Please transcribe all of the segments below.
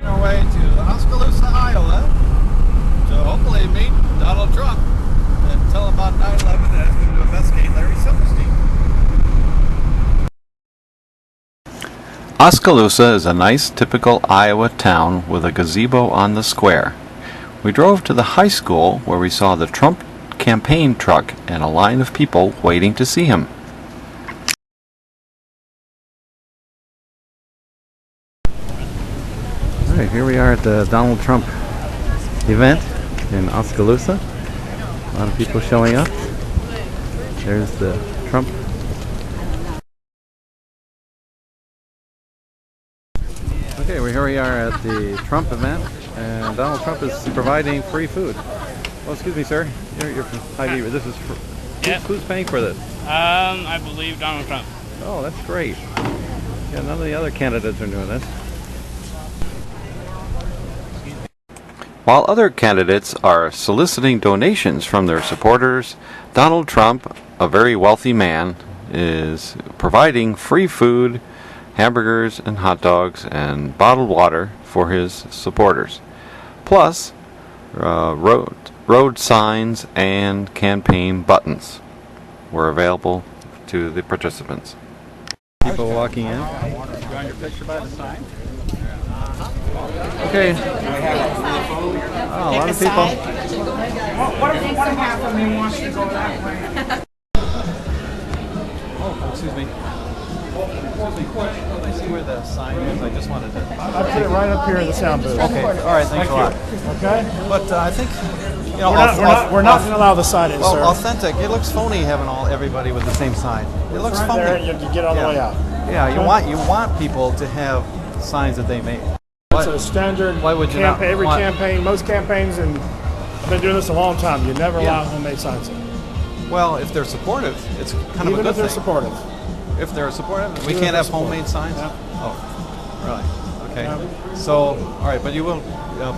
Our way to Oskaloosa, Iowa, to hopefully meet Donald Trump and tell him about 9/11 and ask him to investigate Larry Silverstein. Oskaloosa is a nice, typical Iowa town with a gazebo on the square. We drove to the high school where we saw the Trump campaign truck and a line of people waiting to see him. Alright, here we are at the Donald Trump event in Oskaloosa. A lot of people showing up. There's the Trump. Okay, here we are at the Trump event, and Donald Trump is providing free food. Oh, excuse me, sir. You're from Hy-Vee. This is for, who's paying for this? I believe Donald Trump. Oh, that's great. Yeah, none of the other candidates are doing this. While other candidates are soliciting donations from their supporters, Donald Trump, a very wealthy man, is providing free food, hamburgers and hot dogs and bottled water for his supporters. Plus, road signs and campaign buttons were available to the participants. People walking in. You want your picture by the sign? Okay. Oh, a lot of people. What if half of me wants to go that way? Oh, excuse me. Let me see where the sign is. I just wanted to. I put it right up here in the sound booth. Okay. All right. Thanks a lot. Okay. But I think We're not going to allow the sign in, well, sir. authentic. It looks phony having everybody with the same sign. It looks right phony. there, you get on the way out. Yeah. You want people to have signs that they make. It's a standard Why would you campaign. not Every want- campaign, most campaigns, and I've been doing this a long time. You never allow homemade signs in. Well, if they're supportive, it's kind of a Even good if they're thing. supportive. If they're supportive, we Even can't if have they're homemade signs. Yeah. Oh, really? Okay. Yeah. So, all right, but you will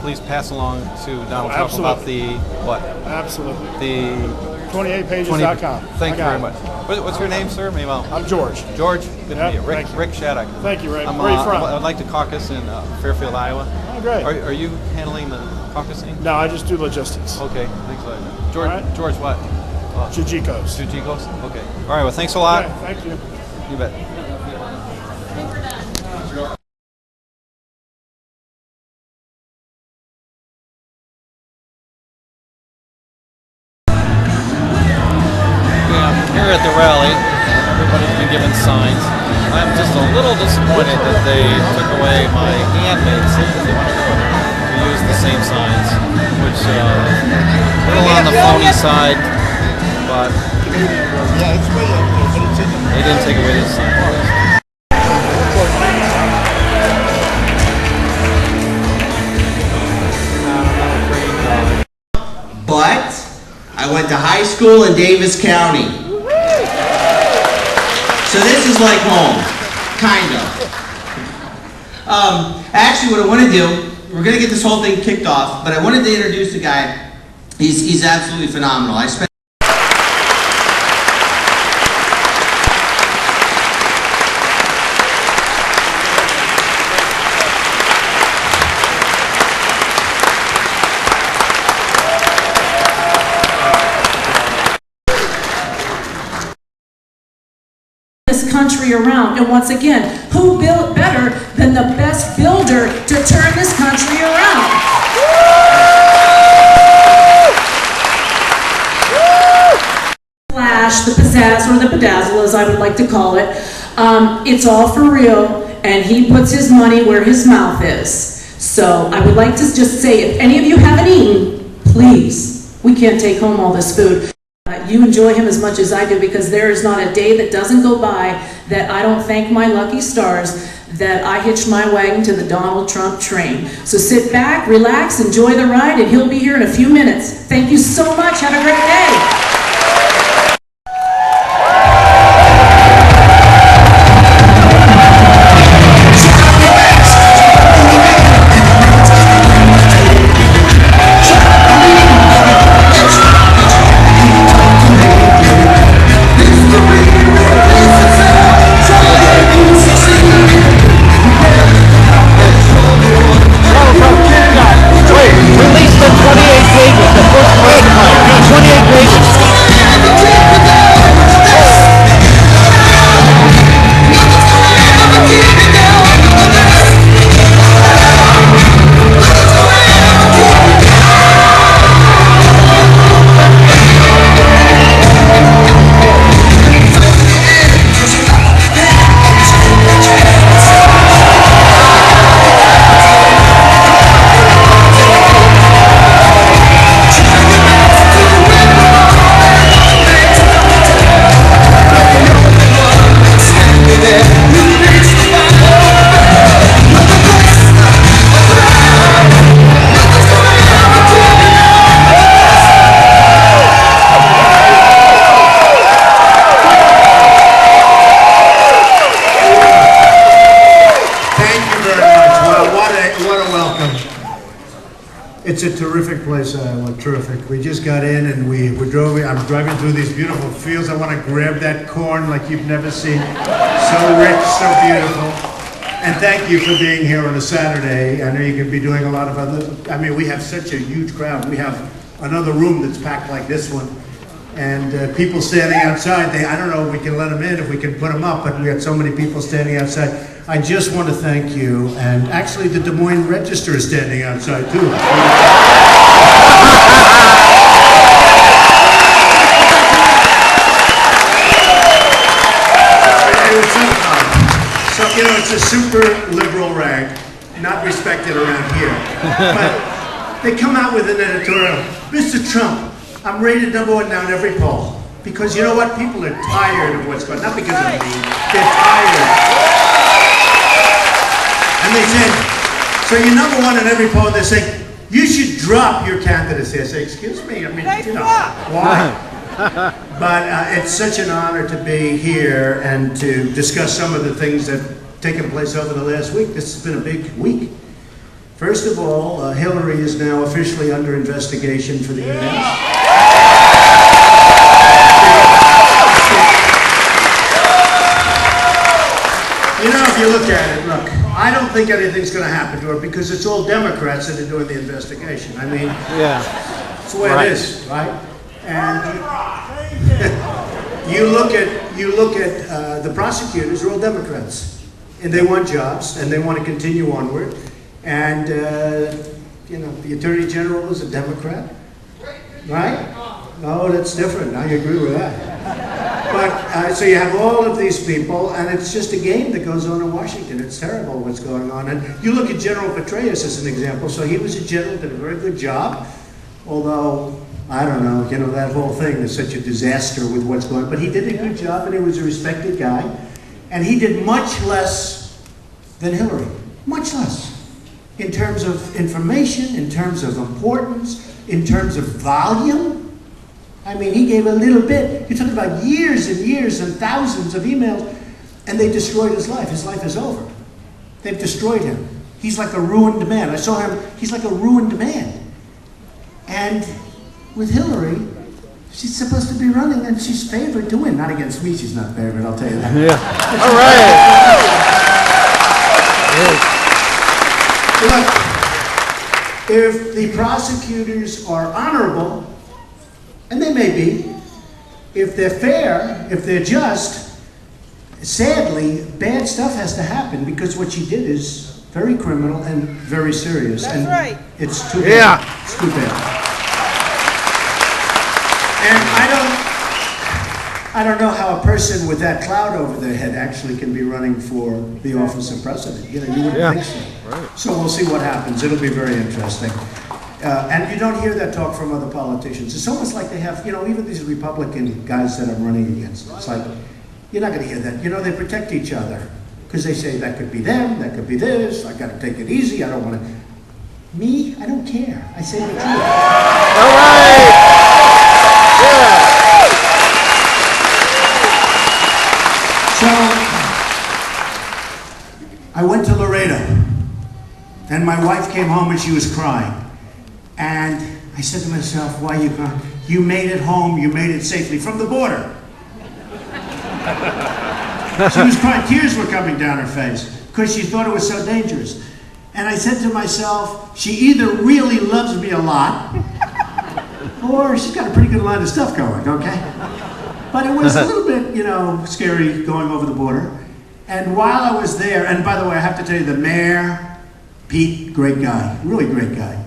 please pass along to Donald Trump absolutely. about the what? Absolutely. The 28pages.com. Thank you very much. What's your name, sir? Maybe I'm George. George. Good to Yep, meet you. thank you. Rick Shattuck. Thank you, Rick. I'm, Where are you from? I'd like to caucus in Fairfield, Iowa. Oh, great. Are you handling the caucusing? No, I just do logistics. Okay, thanks a lot. George. All right. George, what? Chujikos. Chujikos? Okay. All right. Well, thanks a lot. Okay, thank you. You bet. Here at the rally, everybody's been given signs. I'm just a little disappointed that they took away my handmade signs. They wanted to use the same signs, which a little on the phony side, but they didn't take away the sign. But I went to high school in Davis County. So this is like home, kind of. Actually, what I want to do, we're going to get this whole thing kicked off, but I wanted to introduce a guy. He's absolutely phenomenal. I spent this country around. And once again, who built better than the best builder to turn this country around? Flash, the pizzazz, or the bedazzle as I would like to call it, it's all for real, and he puts his money where his mouth is. So I would like to just say, if any of you haven't eaten, please, we can't take home all this food. You enjoy him as much as I do, because there is not a day that doesn't go by that I don't thank my lucky stars that I hitched my wagon to the Donald Trump train. So sit back, relax, enjoy the ride, and he'll be here in a few minutes. Thank you so much. Have a great day. It's a terrific place, Iowa, terrific. We just got in and I'm driving through these beautiful fields. I want to grab that corn like you've never seen. So rich, so beautiful. And thank you for being here on a Saturday. I know you could be doing a lot of other, we have such a huge crowd. We have another room that's packed like this one. And people standing outside, I don't know if we can let them in, if we can put them up, but we got so many people standing outside. I just want to thank you, and actually the Des Moines Register is standing outside too. So, it's a super liberal rag, not respected around here. But they come out with an editorial, Mr. Trump, I'm rated #1 now in every poll. Because you know what? People are tired of what's going on. Not because of me. They're tired. And they said, so you're #1 in every poll. They're saying, you should drop your candidacy. I say, excuse me? Why? But it's such an honor to be here and to discuss some of the things that have taken place over the last week. This has been a big week. First of all, Hillary is now officially under investigation for the events. If you look at it, look, I don't think anything's going to happen to her because it's all Democrats that are doing the investigation. That's the way it is, right? And you look at the prosecutors are all Democrats, and they want jobs and they want to continue onward. And the Attorney General is a Democrat, right? Oh, that's different. I agree with that. But so you have all of these people, and it's just a game that goes on in Washington. It's terrible what's going on. And you look at General Petraeus as an example. So he was a general, did a very good job, although, I don't know, that whole thing is such a disaster with what's going on. But he did a good job, and he was a respected guy. And he did much less than Hillary. Much less. In terms of information, in terms of importance, in terms of volume. He gave a little bit. You're talking about years and years and thousands of emails, and they destroyed his life. His life is over. They've destroyed him. He's like a ruined man. I saw him, he's like a ruined man. And with Hillary, she's supposed to be running, and she's favored to win. Not against me, she's not favored, I'll tell you that. Yeah. All right. Look, if the prosecutors are honorable, and they may be, if they're fair, if they're just, sadly, bad stuff has to happen because what she did is very criminal and very serious. That's and right. It's too bad. It's too bad. And I don't know how a person with that cloud over their head actually can be running for the office of president. You wouldn't think so. Right. So we'll see what happens. It'll be very interesting. And you don't hear that talk from other politicians. It's almost like they have, even these Republican guys that I'm running against. It's like, you're not going to hear that. They protect each other. Because they say, that could be them, that could be this, I got to take it easy, I don't want to. Me, I don't care. I say the truth. All right. So, I went to Laredo. And my wife came home and she was crying. And I said to myself, why are you crying? You made it home, you made it safely from the border. She was crying, tears were coming down her face because she thought it was so dangerous. And I said to myself, she either really loves me a lot or she's got a pretty good line of stuff going, okay? But it was a little bit, scary going over the border. And while I was there, and by the way, I have to tell you, the mayor, Pete, great guy, really great guy.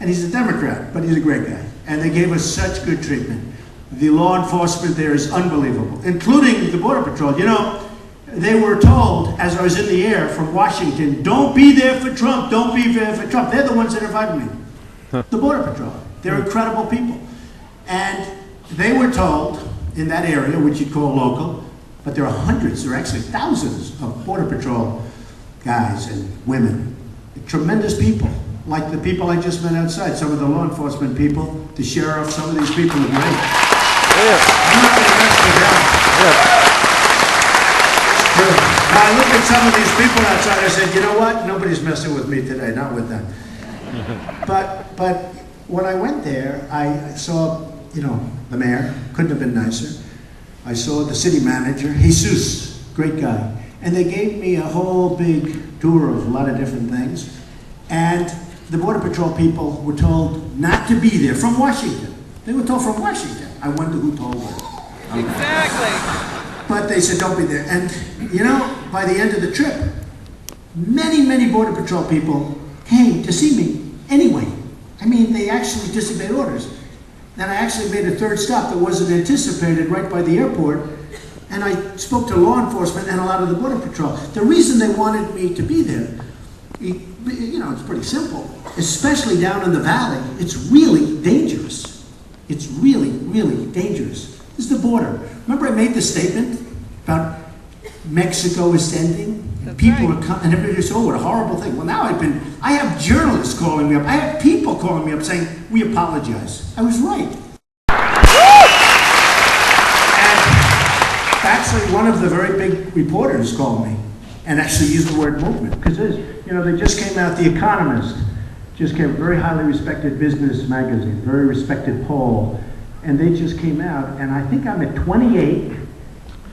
And he's a Democrat, but he's a great guy. And they gave us such good treatment. The law enforcement there is unbelievable, including the Border Patrol. They were told, as I was in the air from Washington, don't be there for Trump, don't be there for Trump. They're the ones that invited me. The Border Patrol. They're incredible people. And they were told in that area, which you'd call local, but there are hundreds, there are actually thousands of Border Patrol guys and women. Tremendous people, like the people I just met outside, some of the law enforcement people, the sheriff, some of these people are great. I'm not going to mess with them. Now I look at some of these people outside, I said, you know what? Nobody's messing with me today, not with them. But when I went there, I saw, the mayor, couldn't have been nicer. I saw the city manager, Jesus, great guy. And they gave me a whole big tour of a lot of different things. And the Border Patrol people were told not to be there from Washington. They were told from Washington. I wonder who told them. Exactly. But they said, don't be there. And, by the end of the trip, many, many Border Patrol people came to see me anyway. I mean, they actually disobeyed orders. And I actually made a third stop that wasn't anticipated right by the airport. And I spoke to law enforcement and a lot of the Border Patrol. The reason they wanted me to be there, it's pretty simple. Especially down in the valley, it's really dangerous. It's really, really dangerous. This is the border. Remember I made the statement about Mexico is ending? And people are coming, and everybody said, oh, what a horrible thing. Well, now I have journalists calling me up. I have people calling me up saying, we apologize. I was right. And actually, one of the very big reporters called me and actually used the word movement. Because, they just came out, The Economist, just came, very highly respected business magazine, very respected poll, and they just came out, and I think I'm at 28,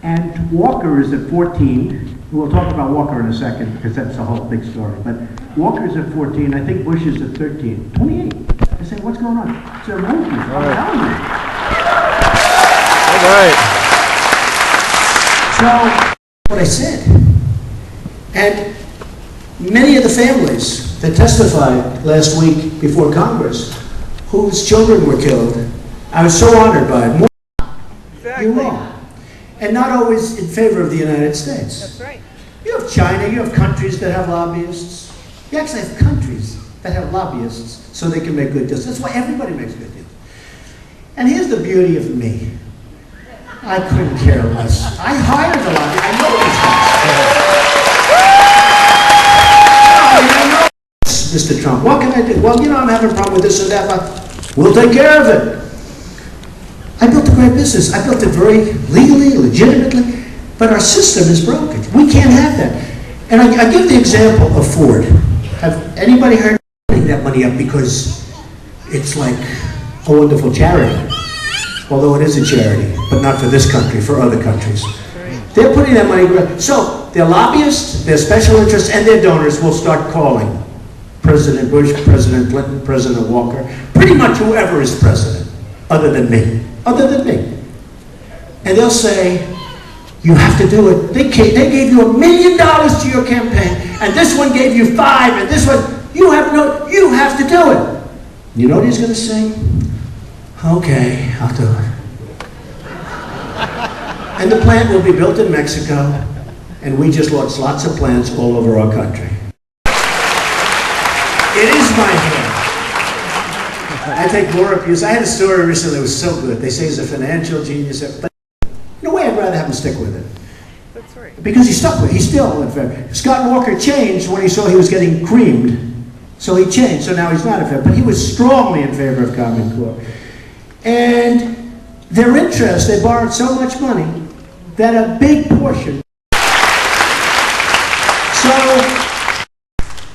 and Walker is at 14. We'll talk about Walker in a second, because that's a whole big story. But Walker's at 14, I think Bush is at 13. 28. I say, what's going on? It's a movement. I'm telling you. All right. So, what I said. And many of the families that testified last week before Congress, whose children were killed, I was so honored by it. Exactly. You're wrong. And not always in favor of the United States. That's right. You have China, you have countries that have lobbyists. You actually have countries that have lobbyists so they can make good deals. That's why everybody makes good deals. And here's the beauty of me. I couldn't care less. I hired a lobbyist. I know these guys. Mr. Trump, what can I do? Well, I'm having a problem with this or that, but we'll take care of it. I built a great business. I built it very legally, legitimately, but our system is broken. We can't have that. And I give the example of Ford. Have anybody heard putting that money up because it's like a wonderful charity? Although it is a charity, but not for this country, for other countries. They're putting that money, so their lobbyists, their special interests, and their donors will start calling President Bush, President Clinton, President Walker, pretty much whoever is president, other than me. And they'll say, you have to do it. They gave you $1 million to your campaign, and this one gave you $5 million, and this one, you have to do it. You know what he's going to say? Okay, I'll do it. And the plant will be built in Mexico, and we just launched lots of plants all over our country. It is my hair. I take more abuse. I had a story recently that was so good. They say he's a financial genius, but in a way I'd rather have him stick with it. That's right. Because he stuck with it. He's still in favor. Scott Walker changed when he saw he was getting creamed. So he changed, so now he's not in favor. But he was strongly in favor of Common Core. And their interest, they borrowed so much money that a big portion. So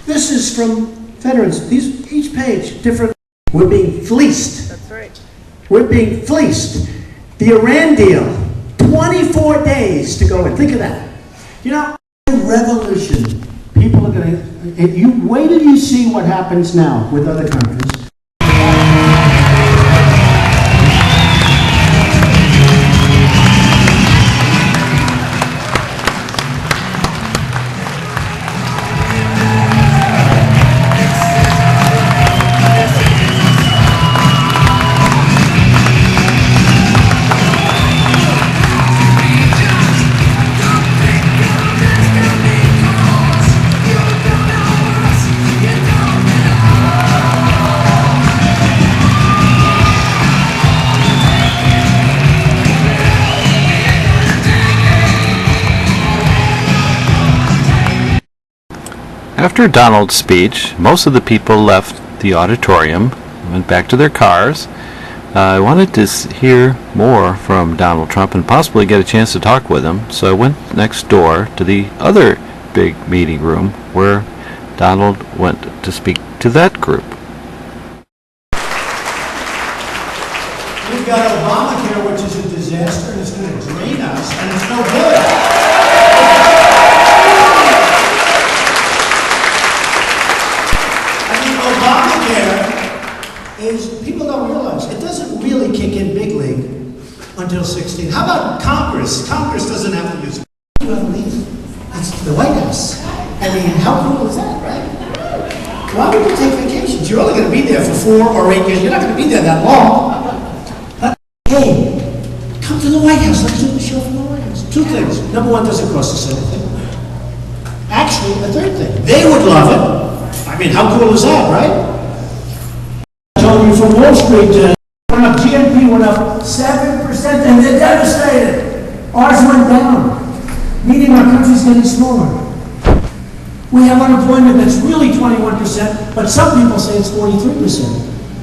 this is from veterans. Each page, different. We're being fleeced. That's right. We're being fleeced. The Iran deal, 24 days to go in. Think of that. Revolution. People are going to, wait till you see what happens now with other countries. After Donald's speech, most of the people left the auditorium, went back to their cars. I wanted to hear more from Donald Trump and possibly get a chance to talk with him, so I went next door to the other big meeting room where Donald went to speak to that group. got Obamacare, which is a disaster, and it's going to drain us, and it's no good. I mean, Obamacare is, people don't realize, it doesn't really kick in big league until 16. How about Congress? Congress doesn't have to use it. You have to leave. It's the White House. I mean, how cool is that, right? Why would you take vacations? You're only going to be there for 4 or 8 years. You're not going to be there that long. But, hey, come to the White House. Let's do the show from the White House. 2 things. Number 1, doesn't cost us anything. Actually, the 3rd thing, they would love it. I mean, how cool is that, right? I told you from Wall Street, went up, GNP went up 7%, and they're devastated. Ours went down, meaning our country's getting smaller. We have unemployment that's really 21%, but some people say it's 43%.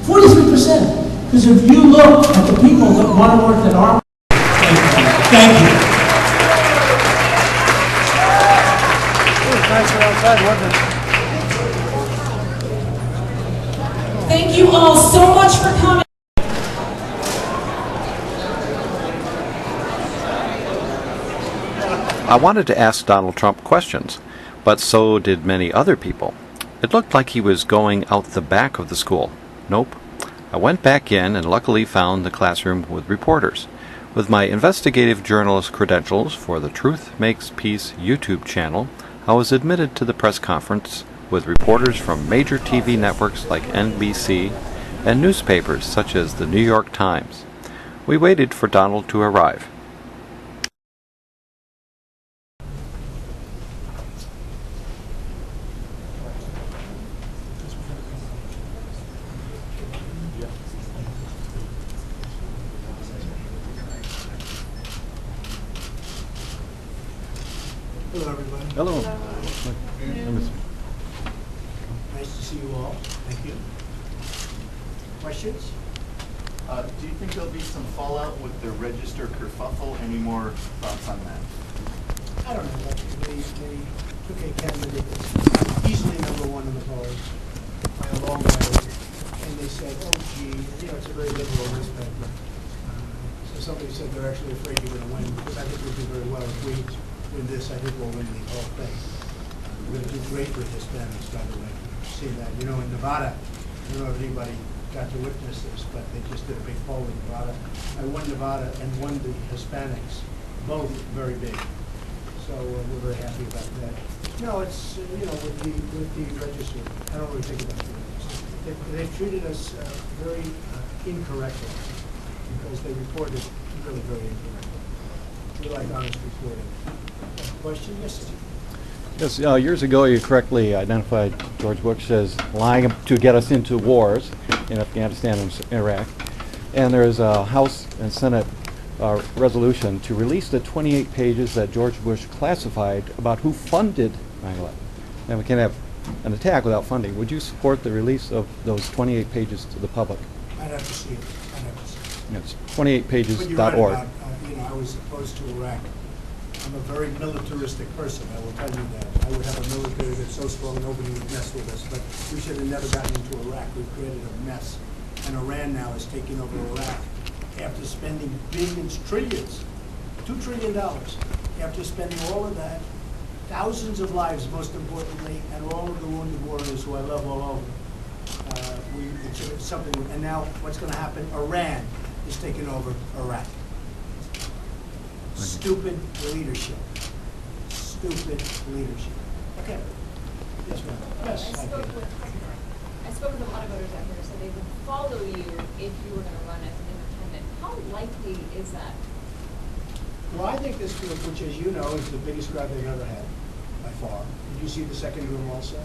43%. Because if you look at the people that want to work at our... Thank you. Thank you all so much for coming. I wanted to ask Donald Trump questions, but so did many other people. It looked like he was going out the back of the school. Nope. I went back in and luckily found the classroom with reporters. With my investigative journalist credentials for the Truth Makes Peace YouTube channel, I was admitted to the press conference with reporters from major TV networks like NBC and newspapers such as the New York Times. We waited for Donald to arrive. Hello, everybody. Hello. Nice to see you all. Thank you. Questions? Do you think there'll be some fallout with the Register kerfuffle? Any more thoughts on that? I don't know. They took a candidate that's easily #1 in the polls by a long way, and they said, oh, gee, it's a very liberal newspaper. So somebody said they're actually afraid you're going to win, because I think we'll do very well. If we win this, I think we'll win the whole thing. We're going to do great with Hispanics, by the way. See that? In Nevada, I don't know if anybody got to witness this, but they just did a big poll in Nevada. I won Nevada and won the Hispanics, both very big. So we're very happy about that. No, it's, with the Register, I don't really think about the Register. They've treated us very incorrectly, because they reported really very incorrectly. We like honest reporting. Question? Yes, sir. Yes, years ago you correctly identified George Bush as lying to get us into wars in Afghanistan and Iraq. And there's a House and Senate resolution to release the 28 pages that George Bush classified about who funded 9/11. And we can't have an attack without funding. Would you support the release of those 28 pages to the public? I'd have to see it. It's 28pages.org. But you're right about, I was opposed to Iraq. I'm a very militaristic person, I will tell you that. I would have a military that's so strong nobody would mess with us, but we should have never gotten into Iraq. We've created a mess. And Iran now is taking over Iraq after spending billions, trillions, $2 trillion, after spending all of that, thousands of lives, most importantly, and all of the wounded warriors who I love all over. It's something, and now what's going to happen? Iran is taking over Iraq. Stupid leadership. Stupid leadership. Okay. Yes, ma'am. Yes, I spoke with a lot of voters out here, so they would follow you if you were going to run as an independent. How likely is that? Well, I think this group, which as you know, is the biggest crowd they've ever had, by far. Did you see the second room also?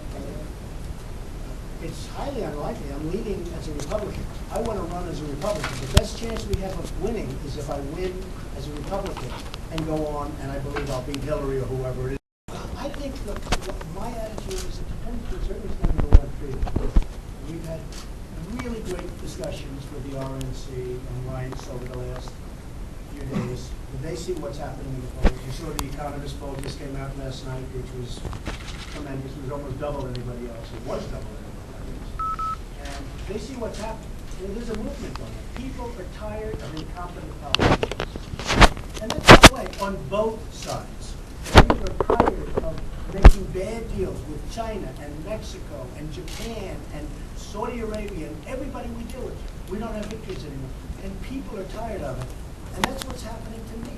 It's highly unlikely. I'm leading as a Republican. I want to run as a Republican. The best chance we have of winning is if I win as a Republican and go on, and I believe I'll beat Hillary or whoever it is. I think my attitude is that the conservatives never want freedom. We've had really great discussions with the RNC and Rice over the last few days. They see what's happening in the polls. You saw the Economist poll just came out last night, which was tremendous. It was almost double anybody else. It was double anybody else. And they see what's happening. There's a movement going on. People are tired of incompetent politicians. And that's, by the way, on both sides. People are tired of making bad deals with China and Mexico and Japan and Saudi Arabia and everybody we deal with. We don't have victories anymore. And people are tired of it. And that's what's happening to me.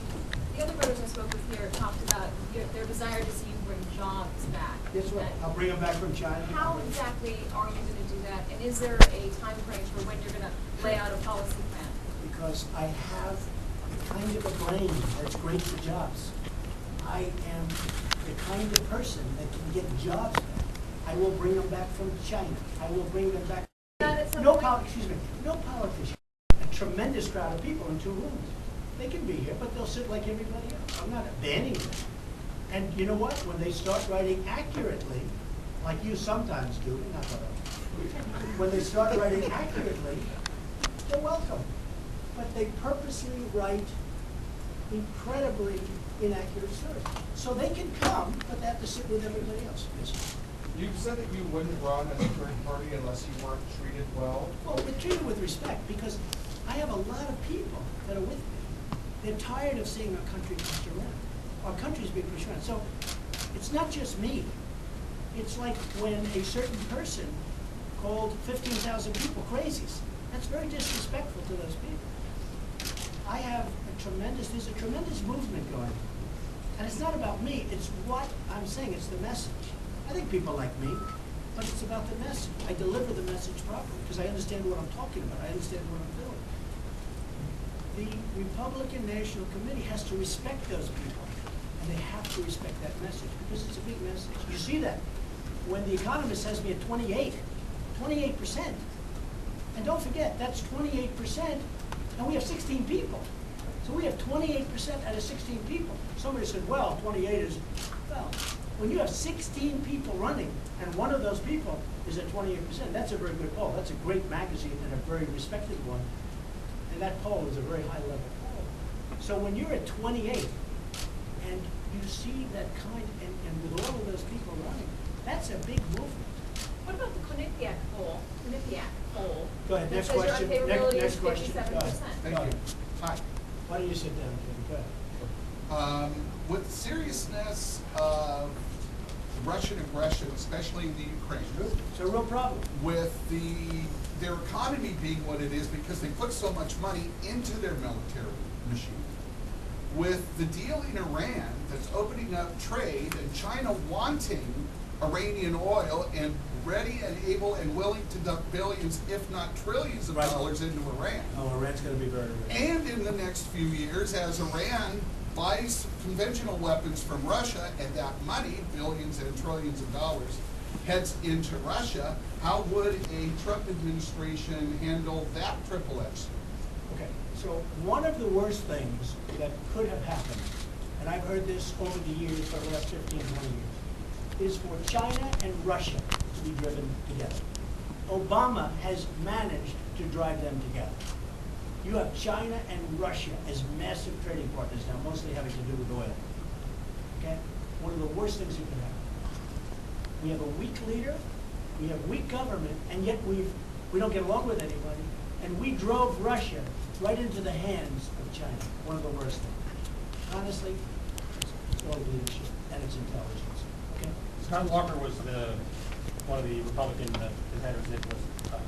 The other voters I spoke with here talked about their desire to see you bring jobs back. Guess what? I'll bring them back from China. How exactly are you going to do that? And is there a time frame for when you're going to lay out a policy plan? Because I have kind of a brain that's great for jobs. I am the kind of person that can get jobs back. I will bring them back from China. I will bring them back. No politician. A tremendous crowd of people in 2 rooms. They can be here, but they'll sit like everybody else. I'm not banning them. And you know what? When they start writing accurately, like you sometimes do, not that often, when they start writing accurately, they're welcome. But they purposely write incredibly inaccurate stories. So they can come, but they have to sit with everybody else. Yes. You said that you wouldn't run as a third party unless you weren't treated well. Well, we're treated with respect because I have a lot of people that are with me. They're tired of seeing our country pushed around. Our country's being pushed around. So it's not just me. It's like when a certain person called 15,000 people crazies. That's very disrespectful to those people. I have there's a tremendous movement going on. And it's not about me, it's what I'm saying, it's the message. I think people like me, but it's about the message. I deliver the message properly because I understand what I'm talking about. I understand what I'm doing. The Republican National Committee has to respect those people, and they have to respect that message because it's a big message. You see that when The Economist has me at 28%. And don't forget, that's 28%, and we have 16 people. So we have 28% out of 16 people. Somebody said, well, 28 is, well, when you have 16 people running, and one of those people is at 28%, that's a very good poll. That's a great magazine and a very respected one. And that poll is a very high level poll. So when you're at 28 and you see that kind, and with all of those people running, that's a big movement. What about the Quinnipiac poll? Go ahead, next That says your question. unfavorability Next is question. 57%. Go ahead. Thank you. Hi. Why don't you sit down, Kevin? Go ahead. With the seriousness of Russian aggression, especially in the Ukraine, It's a real problem. with their economy being what it is because they put so much money into their military machine, with the deal in Iran that's opening up trade and China wanting Iranian oil and ready and able and willing to dump billions, if not trillions of dollars into Iran. Oh, Iran's going to be very rich. And in the next few years, as Iran buys conventional weapons from Russia, and that money, billions and trillions of dollars, heads into Russia, how would a Trump administration handle that triple X? Okay, so one of the worst things that could have happened, and I've heard this over the years, for the last 15, 20 years, is for China and Russia to be driven together. Obama has managed to drive them together. You have China and Russia as massive trading partners now, mostly having to do with oil. Okay? One of the worst things that could happen. We have a weak leader, we have weak government, and yet we don't get along with anybody, and we drove Russia right into the hands of China. One of the worst things. Honestly, it's all leadership and it's intelligence. Okay? Scott Walker was one of the Republican contenders that was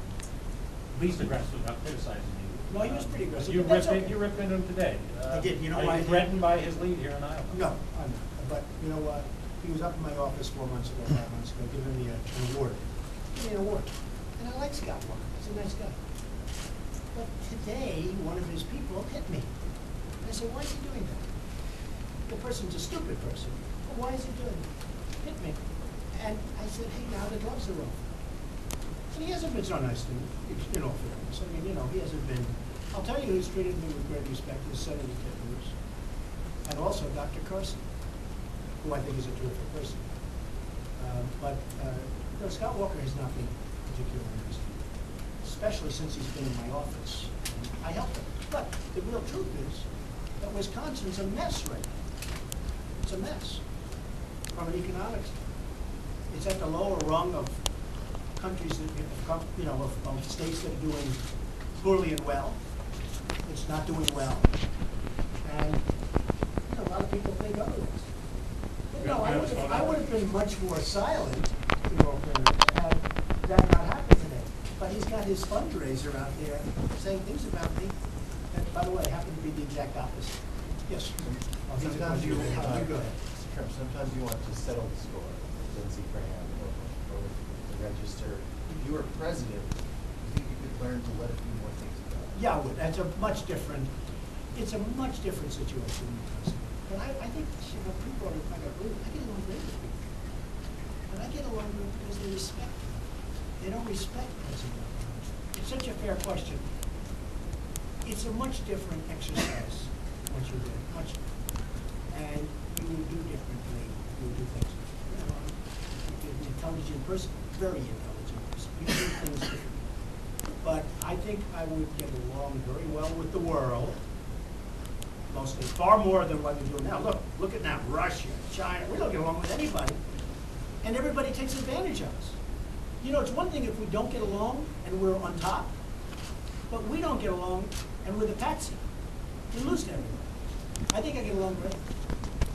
least aggressive about criticizing you. No, he was pretty aggressive. You but that's ripped, okay. you ripped into him today. I did. You know are why? you threatened by his lead here in Iowa? No, I'm not. But you know what? He was up in my office 4 months ago, 5 months ago, giving me an award. Give me an award. And I like Scott Walker. He's a nice guy. But today, one of his people hit me. And I said, why is he doing that? The person's a stupid person. But why is he doing it? Hit me. And I said, hey, now the gloves are off. And he hasn't been so nice to me, in all fairness. I mean, you know, he hasn't been. I'll tell you who's treated me with great respect is Senator Ted Cruz. And also Dr. Carson, who I think is a terrific person. But Scott Walker has not been particularly nice to me, especially since he's been in my office. And I helped him. But the real truth is that Wisconsin's a mess right now. It's a mess from an economic standpoint. It's at the lower rung of countries that have come, you know, of states that are doing poorly and well. It's not doing well. And a lot of people think otherwise. But no, I would have been much more silent, had that not happened today. But he's got his fundraiser out there saying things about me that, by the way, happen to be the exact opposite. Yes. Sometimes you go ahead. Trump, sometimes you want to settle the score with Lindsey Graham or with the Register. If you were president, do you think you could learn to let a few more things go? Yeah, I would. It's a much different situation than the president. But I think people are not going to believe it. I get along great with people. But I get along with them because they respect me. They don't respect President Obama. It's such a fair question. It's a much different exercise once you're there, much different. And you will do differently. You will do things. You're an intelligent person, very intelligent person. You do things differently. But I think I would get along very well with the world, mostly, far more than what we do now. Look at now, Russia, China. We don't get along with anybody, and everybody takes advantage of us. It's one thing if we don't get along and we're on top, but we don't get along and we're the patsy. We lose to everybody. I think I get along great.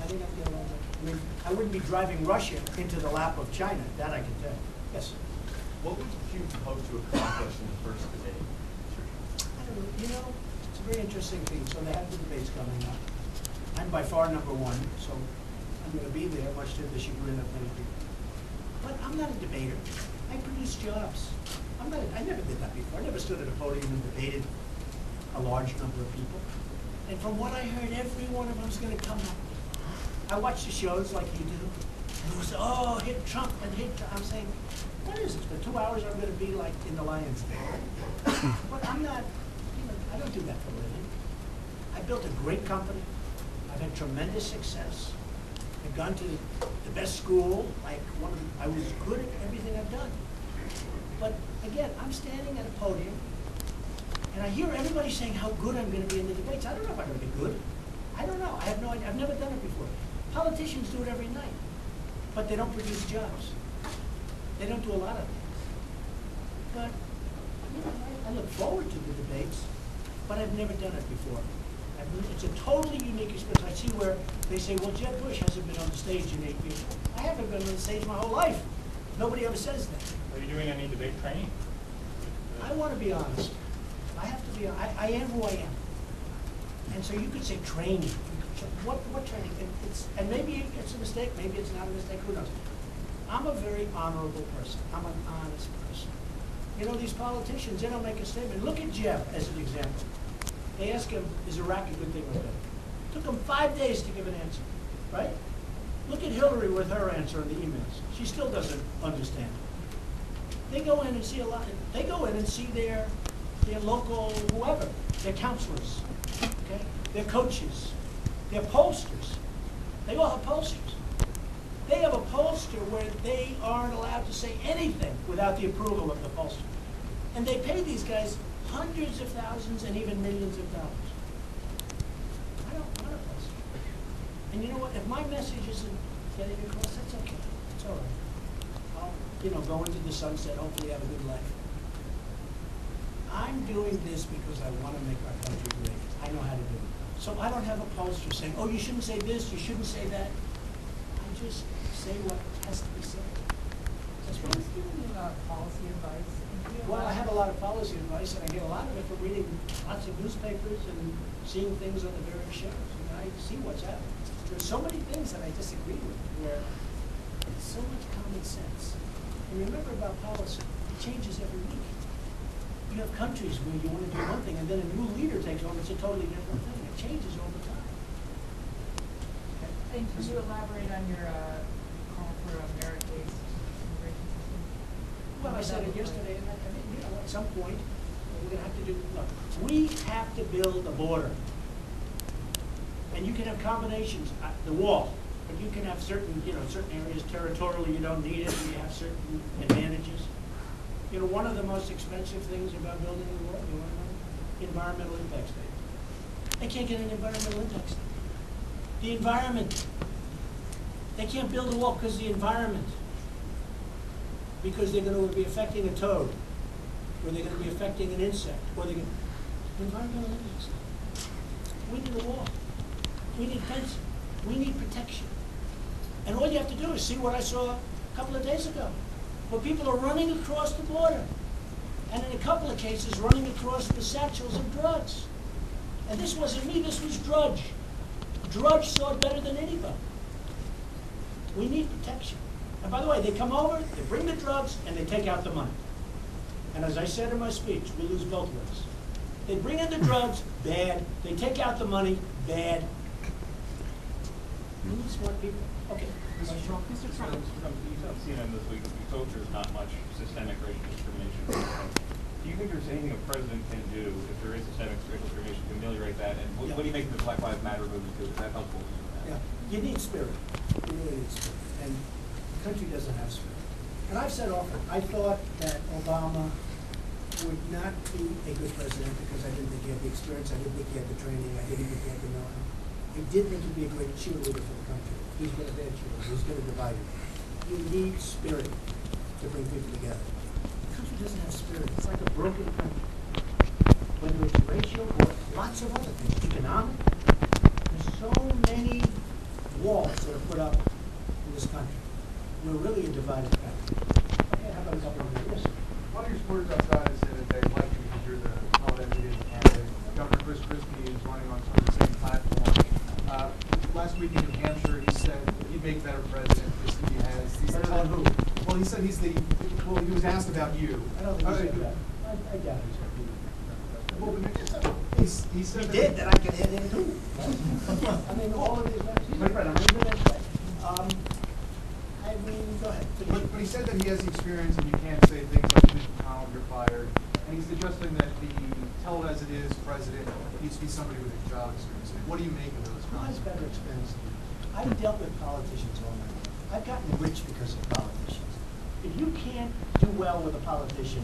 I mean, I wouldn't be driving Russia into the lap of China. That I can tell you. Yes, sir. What would you hope to accomplish in the first debate? I don't know. It's a very interesting thing. So they have the debates coming up. I'm by far number one, so I'm going to be there, much to the chagrin of many people. But I'm not a debater. I produce jobs. I never did that before. I never stood at a podium and debated a large number of people. And from what I heard, every one of them's going to come up. I watch the shows like you do, and they say, "Oh, hit Trump and hit." I'm saying, "What is this? For 2 hours, I'm going to be like in the lion's den." But I'm not. I don't do that for a living. I built a great company. I've had tremendous success. I've gone to the best school. I was good at everything I've done. But again, I'm standing at a podium, and I hear everybody saying how good I'm going to be in the debates. I don't know if I'm going to be good. I don't know. I have no idea. I've never done it before. Politicians do it every night, but they don't produce jobs. They don't do a lot of things. But I look forward to the debates, but I've never done it before. It's a totally unique experience. I see where they say, well, Jeb Bush hasn't been on the stage in 8 years. I haven't been on the stage my whole life. Nobody ever says that. Are you doing any debate training? I want to be honest. I have to be honest. I am who I am. And so you could say training. What training? And maybe it's a mistake, maybe it's not a mistake, who knows? I'm a very honorable person. I'm an honest person. These politicians, they don't make a statement. Look at Jeb as an example. They ask him, is Iraq a good thing or bad? It took him 5 days to give an answer, right? Look at Hillary with her answer in the emails. She still doesn't understand. They go in and see a lot. They go in and see their local whoever, their counselors, okay, their coaches, their pollsters. They all have pollsters. They have a pollster where they aren't allowed to say anything without the approval of the pollster. And they pay these guys hundreds of thousands and even millions of dollars. I don't want a pollster. And you know what? If my message isn't getting across, that's okay. It's all right. I'll, go into the sunset, hopefully have a good life. I'm doing this because I want to make our country great. I know how to do it. So I don't have a pollster saying, oh, you shouldn't say this, you shouldn't say that. I just say what has to be said. That's what I'm giving you policy advice. Well, I have a lot of policy advice, and I get a lot of it from reading lots of newspapers and seeing things on the various shows. I see what's happening. There's so many things that I disagree with, where it's so much common sense. And remember about policy, it changes every week. You have countries where you want to do one thing, and then a new leader takes over, it's a totally different thing. It changes over time. Okay. And can you elaborate on your call for a merit-based immigration system? Well, I said it yesterday, and at some point, we're going to have to do, look, we have to build a border. And you can have combinations, the wall, but you can have certain areas territorially you don't need it, and you have certain advantages. One of the most expensive things about building a wall, you want to know? Environmental impact statement. They can't get an environmental impact statement. The environment. They can't build a wall because of the environment. Because they're going to be affecting a toad. or they're going to be affecting an insect, or they're going to environmental impacts. We need a wall. We need fencing. We need protection. And all you have to do is see what I saw a couple of days ago, where people are running across the border, and in a couple of cases running across with satchels of drugs. And this wasn't me, this was Drudge. Drudge saw it better than anybody. We need protection. And by the way, they come over, they bring the drugs, and they take out the money. And as I said in my speech, we lose both ways. They bring in the drugs, bad. They take out the money, bad. We need smart people. Okay. Mr. Trump, you said CNN this week that we told there's not much systemic racial discrimination. Do you think there's anything a president can do if there is systemic racial discrimination to ameliorate that? And what do you make of the Black Lives Matter movement too? Is that helpful? Yeah, you need spirit. You really need spirit. And the country doesn't have spirit. And I've said often, I thought that Obama would not be a good president because I didn't think he had the experience, I didn't think he had the training, I didn't think he had the know-how. I did think he'd be a great cheerleader for the country. He's been a bad cheerleader. He's been a divider. You need spirit to bring people together. The country doesn't have spirit. It's like a broken country. Whether it's racial or lots of other things, economic. There's so many walls that are put up in this country. We're really a divided country. Okay, how about a couple of minutes? One of your supporters outside has said that they like you because you're the investigative candidate. Governor Chris Christie is running on sort of the same platform. Last week in New Hampshire, he said he'd make better president because he has. Better than who? Well, he said he's the. Well, he was asked about you. I don't think he said that. I doubt he's going to be. Well, he said he did, then I can add in too. I mean, all of these guys. He's my friend. I'm reading that way. I mean, go ahead. But he said that he has the experience and you can't say things like Mitch McConnell, you're fired. And he's suggesting that the tell it as it is president needs to be somebody with a job experience. What do you make of those Who has comments? better experience than you? I've dealt with politicians all my life. I've gotten rich because of politicians. If you can't do well with a politician,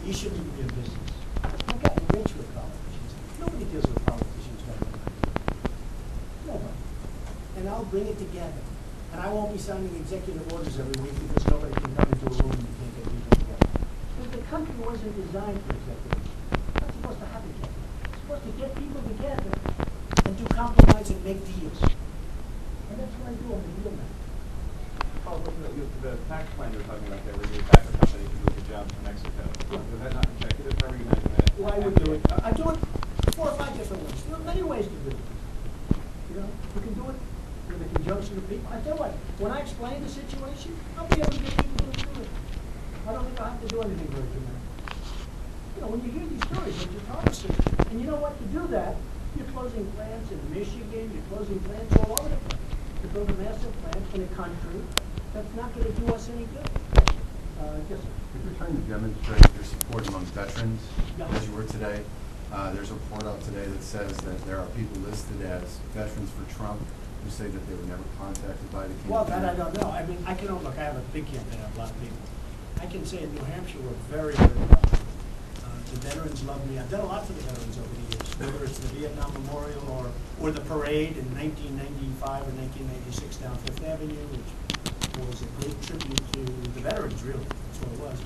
you shouldn't even be in business. I've gotten rich with politicians. Nobody deals with politicians better than I do. Nobody. And I'll bring it together. And I won't be signing executive orders every week because nobody can come into a room and you can't get people together. Because the country wasn't designed for executives. It's not supposed to have executives. It's supposed to get people together and do compromise and make deals. And that's what I do on the deal man. Oh, the tax plan you're talking about there, where you attack a company to move the jobs to Mexico. Is that not executive? How are you managing that? Well, I would do it. I do it 4 or 5 different ways. There are many ways to do it. You know, you can do it with a conjunction of people. I tell you what, when I explain the situation, I'll be able to get people to do it. I don't think I'll have to do anything very dramatic. You know, when you hear these stories, it's just harvesting. And you know what? To do that, you're closing plants in Michigan, you're closing plants all over the place. To build a massive plant in a country that's not going to do us any good. Yes, sir. If you're trying to demonstrate your support among veterans, as you were today, there's a report out today that says that there are people listed as veterans for Trump who say that they were never contacted by the campaign. Well, that I don't know. I mean, I can, look, I have a big campaign, I have a lot of people. I can say in New Hampshire, we're very, very proud. The veterans love me. I've done a lot for the veterans over the years, whether it's the Vietnam Memorial or the parade in 1995 or 1996 down Fifth Avenue, which was a great tribute to the veterans, really. That's what it was.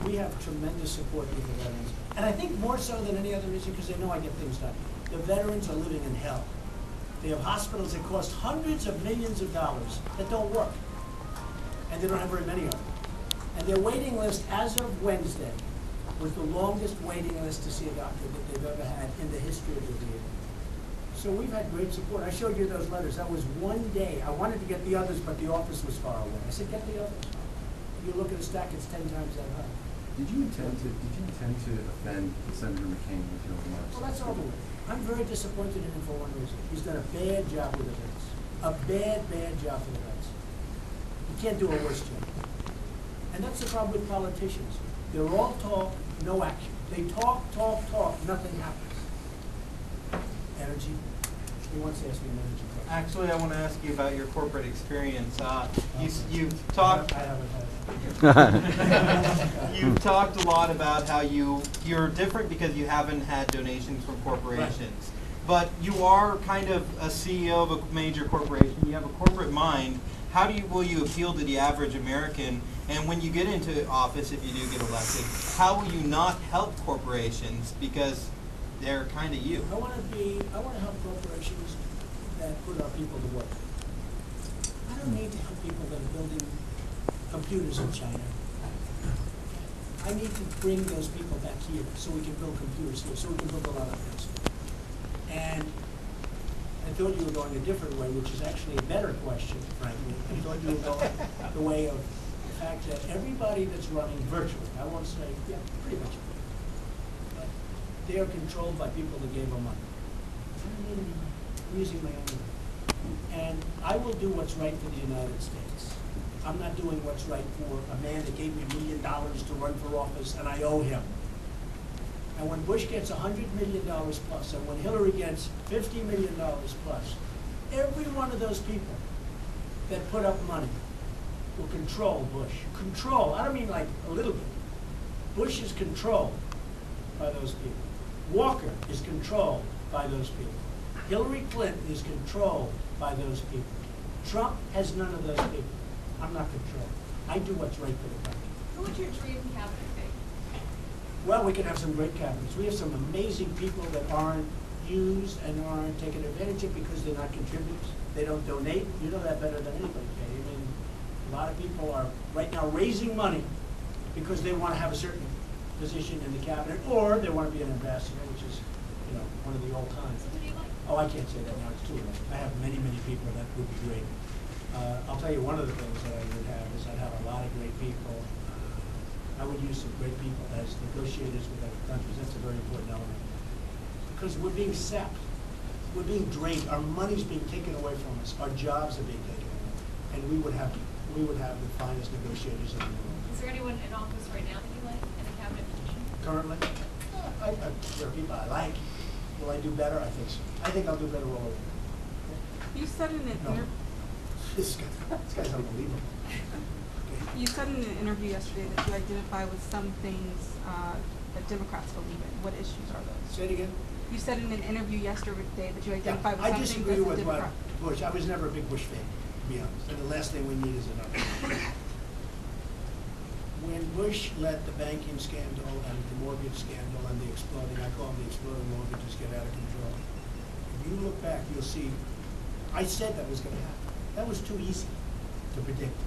We have tremendous support with the veterans. And I think more so than any other reason, because they know I get things done. The veterans are living in hell. They have hospitals that cost hundreds of millions of dollars that don't work. And they don't have very many of them. And their waiting list as of Wednesday was the longest waiting list to see a doctor that they've ever had in the history of the VA. So we've had great support. I showed you those letters. That was one day. I wanted to get the others, but the office was far away. I said, get the others. If you look at the stack, it's 10 times that high. Did you intend to offend Senator McCain with your remarks? Well, that's over with. I'm very disappointed in him for one reason. He's done a bad job with the vets. A bad, bad job for the vets. You can't do a worse job. And that's the problem with politicians. They're all talk, no action. They talk, talk, talk, nothing happens. Energy. He wants to ask me an energy question. Actually, I want to ask you about your corporate experience. You've talked. I haven't had it. You've talked a lot about how you're different because you haven't had donations from corporations. Right. But you are kind of a CEO of a major corporation. You have a corporate mind. How will you appeal to the average American And when you get into office, if you do get elected, how will you not help corporations because they're kind of you? I want to help corporations that put our people to work. I don't need to help people that are building computers in China. I need to bring those people back here so we can build computers here, so we can build a lot of things. And I thought you were going a different way, which is actually a better question, frankly. I thought you were going the way of the fact that everybody that's running virtually, I won't say, yeah, pretty much, but they are controlled by people that gave them money. I don't need any money. I'm using my own money. And I will do what's right for the United States. I'm not doing what's right for a man that gave me $1 million to run for office, and I owe him. And when Bush gets $100 million plus, and when Hillary gets $50 million plus, every one of those people that put up money will control Bush. Control, I don't mean like a little bit. Bush is controlled by those people. Walker is controlled by those people. Hillary Clinton is controlled by those people. Trump has none of those people. I'm not controlled. I do what's right for the country. Who would your dream cabinet be? Well, we can have some great cabinets. We have some amazing people that aren't used and aren't taken advantage of because they're not contributors. They don't donate. You know that better than anybody, Kay. I mean, a lot of people are right now raising money because they want to have a certain position in the cabinet, or they want to be an ambassador, which is, you know, one of the old times. Who do you like? Oh, I can't say that now. It's too late. I have many, many people that would be great. I'll tell you one of the things that I would have is I'd have a lot of great people. I would use some great people as negotiators with other countries. That's a very important element. Because we're being sapped. We're being drained. Our money's being taken away from us. Our jobs are being taken away. And we would have the finest negotiators in the world. Is there anyone in office right now that you like in a cabinet position? Currently? There are people I like. Will I do better? I think so. I think I'll do better all over. You said in an interview. This guy's unbelievable. You said in an interview yesterday that you identify with some things that Democrats believe in. What issues are those? Say it again. You said in an interview yesterday that you identify with I some disagree things as a with Democrat. Bush. I was never a big Bush fan, to be honest. And the last thing we need is another. When Bush let the banking scandal and the mortgage scandal and the exploding, I call them the exploding mortgages, get out of control. If you look back, you'll see, I said that was going to happen. That was too easy to predict.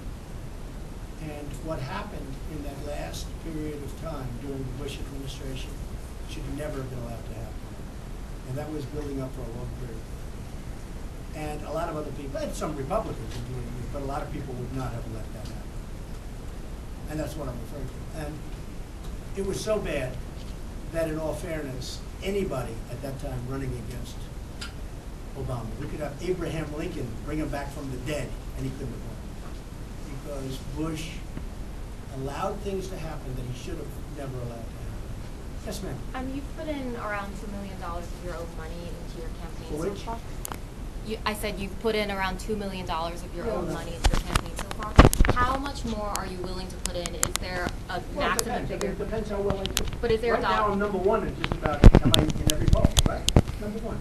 And what happened in that last period of time during the Bush administration should never have been allowed to happen. And that was building up for a long period. And a lot of other people, and some Republicans including me, but a lot of people would not have let that happen. And that's what I'm referring to. And it was so bad that in all fairness, anybody at that time running against Obama, we could have Abraham Lincoln bring him back from the dead, and he couldn't have won. Because Bush allowed things to happen that he should have never allowed to happen. Yes, ma'am. You've put in around $2 million of your own money into your campaign For which? so far. I said you've put in around $2 million of your own money into your campaign so far. How much more are you willing to put in? Is there a maximum figure? It depends how well I do. But is there right a dollar? now I'm number one in just about, am I in every poll, right? Number one.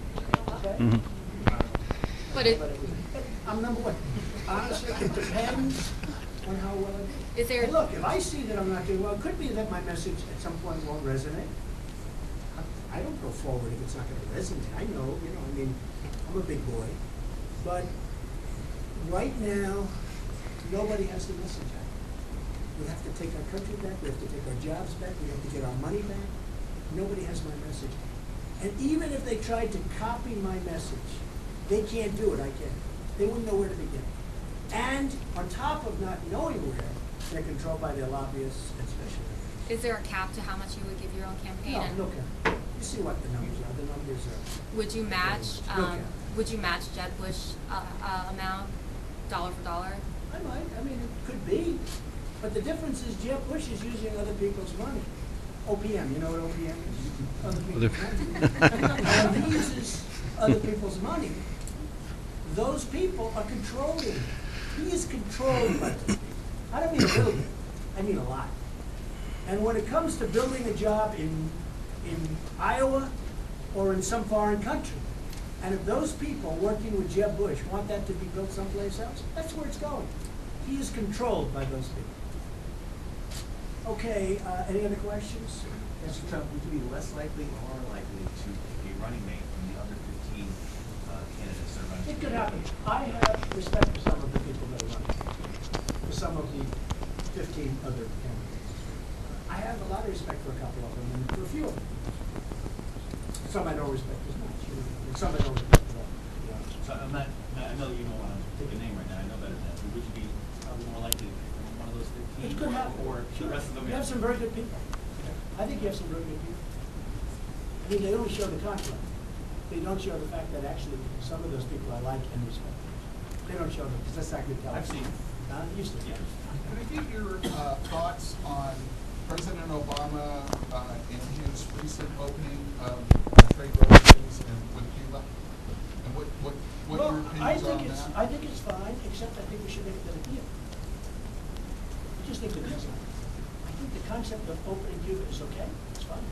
Okay? Mm-hmm. But I'm number one. Honestly, it depends on how well I do. Is there? And look, if I see that I'm not doing well, it could be that my message at some point won't resonate. I don't go forward if it's not going to resonate. I know, I mean, I'm a big boy. But right now, nobody has the message out. We have to take our country back. We have to take our jobs back. We have to get our money back. Nobody has my message. And even if they tried to copy my message, they can't do it. I can. They wouldn't know where to begin. And on top of not knowing where, they're controlled by their lobbyists and special interests. Is there a cap to how much you would give your own campaign? No cap. You see what the numbers are. The numbers are. Would you match? No cap. Would you match Jeb Bush amount, dollar for dollar? I might. I mean, it could be. But the difference is Jeb Bush is using other people's money. OPM, you know what OPM is? Other people's money. When he uses other people's money, those people are controlling. He is controlled by them. I don't mean a little bit. I mean a lot. And when it comes to building a job in Iowa or in some foreign country, and if those people working with Jeb Bush want that to be built someplace else, that's where it's going. He is controlled by those people. Okay, any other questions? Mr. Trump, would you be less likely or more likely to pick a running mate from the other 15 candidates that are running? It could happen. I have respect for some of the people that are running, for some of the 15 other candidates. I have a lot of respect for a couple of them and for a few of them. Some I don't respect as much, and some I don't respect at all. So I know you don't want to pick a name right now, I know better than that, but would you be probably more likely to pick one of those 15? It could happen. Or the rest of them? You have some very good people. I think you have some very good people. I mean, they only show the conflict. They don't show the fact that actually some of those people I like and respect. They don't show them because that's not good television. I've seen. Used to. Yeah. Can I get your thoughts on President Obama in his recent opening of trade relations with Cuba? And what your opinions on that? I think it's fine, except I think we should make it a deal. I just think it is. I think the concept of opening Cuba is okay. It's fine.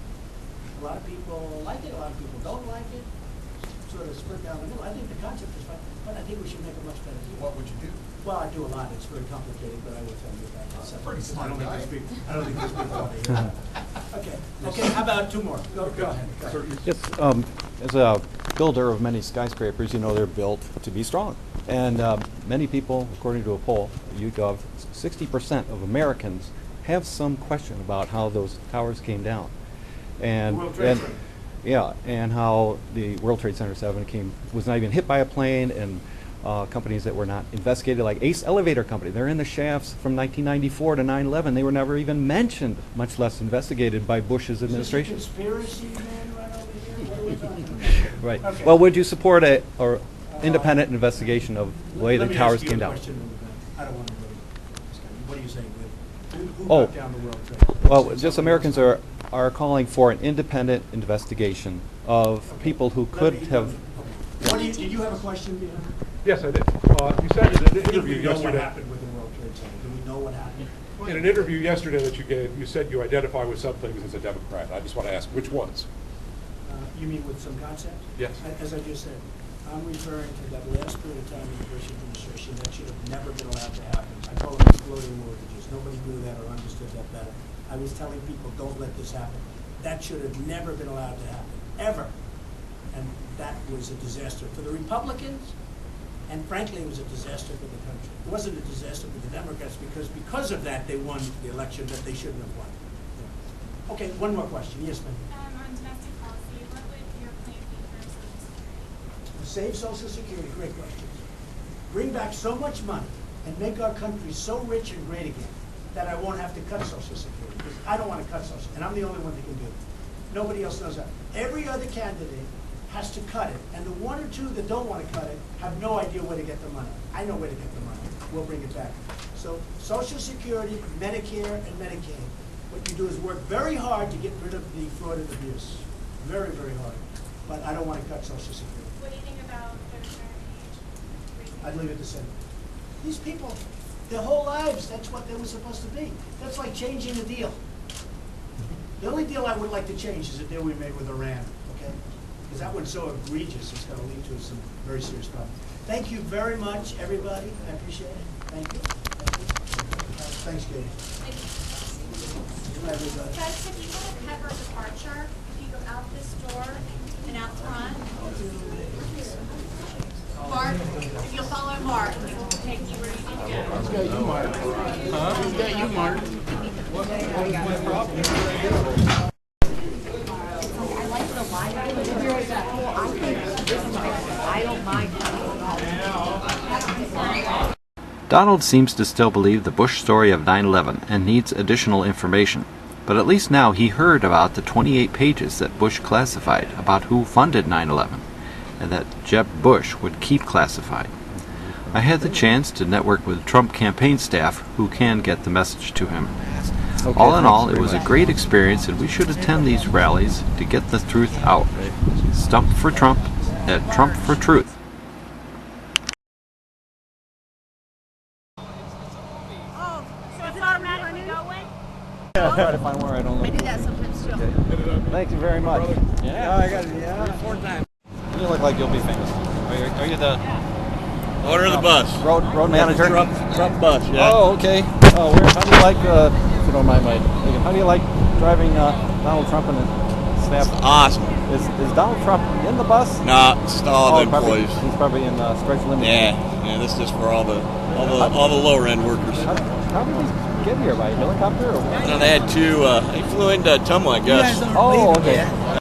A lot of people like it. A lot of people don't like it. Sort of split down the middle. I think the concept is fine, but I think we should make a much better deal. What would you do? Well, I do a lot. It's very complicated, but I will tell you that. Pretty smart guy. I don't think there's people out here. Okay, how about two more? Go ahead. Yes, as a builder of many skyscrapers, you know they're built to be strong. And many people, according to a poll, YouGov, 60% of Americans have some question about how those towers came down. And, World Trade Center. Yeah, and how the World Trade Center 7 was not even hit by a plane, and companies that were not investigated, like Ace Elevator Company, they're in the shafts from 1994 to 9/11. They were never even mentioned, much less investigated by Bush's administration. Is this a conspiracy man right over here? What are we talking about? Right. Okay. Well, would you support a independent investigation of the way the towers came down? I don't want to go. What are you saying? Who Oh, brought down the World Trade Center? well, just Americans are calling for an independent investigation of people who could have. Did you have a question, Peter? Yes, I did. You said in an interview Do we know what yesterday. happened with the World Trade Center? Do we know what happened? In an interview yesterday that you gave, you said you identify with some things as a Democrat. I just want to ask which ones. You mean with some concepts? Yes. As I just said, I'm referring to that last period of time in the Bush administration that should have never been allowed to happen. I call it exploding mortgages. Nobody knew that or understood that better. I was telling people, don't let this happen. That should have never been allowed to happen, ever. And that was a disaster for the Republicans, and frankly, it was a disaster for the country. It wasn't a disaster for the Democrats because of that, they won the election that they shouldn't have won. Yeah. Okay, one more question. Yes, ma'am. On domestic policy, what would your plan be for Social Security? Save Social Security, great question. Bring back so much money and make our country so rich and great again that I won't have to cut Social Security. Because I don't want to cut Social, and I'm the only one that can do it. Nobody else knows that. Every other candidate has to cut it, and the one or two that don't want to cut it have no idea where to get the money. I know where to get the money. We'll bring it back. So Social Security, Medicare, and Medicaid, what you do is work very hard to get rid of the fraud and abuse. Very, very hard. But I don't want to cut Social Security. What do you think about the retirement age? I'd leave it the same. These people, their whole lives, that's what they were supposed to be. That's like changing a deal. The only deal I would like to change is a deal we made with Iran, okay? Because that one's so egregious, it's going to lead to some very serious problems. Thank you very much, everybody. I appreciate it. Thank you. Thanks, Katie. Good night, everybody. Folks, if you want to cover departure, if you go out this door and out front. Mark, if you'll follow Mark, he will take you where you need to go. He's got you, Mark. Huh? He's got you, Mark. What was my problem? I like the light. I think this is I don't mind. Donald seems to still believe the Bush story of 9/11 and needs additional information. But at least now he heard about the 28 pages that Bush classified about who funded 9/11, and that Jeb Bush would keep classified. I had the chance to network with Trump campaign staff who can get the message to him. Okay, All in all, thanks it was very a much. great experience, and we should attend these rallies to get the truth out. Stump for Trump at Trump for Truth. Oh, so it's automatically going? Yeah, try to find where I don't look. I do that sometimes too. Thank you very much. Yeah, I got it. Yeah. 4 times. You look like you'll be famous. Are you the Order the bus. road manager? Trump bus, yeah. Oh, okay. How do you like the don't mind my thinking, how do you like driving Donald Trump and his staff? Awesome. Is Donald Trump in the bus? No, just all the employees. He's probably in stretch limit. Yeah, this is just for all the lower end workers. How did he get here? By helicopter? Or what? They had two. They flew into Tumwa, I guess. Oh, okay.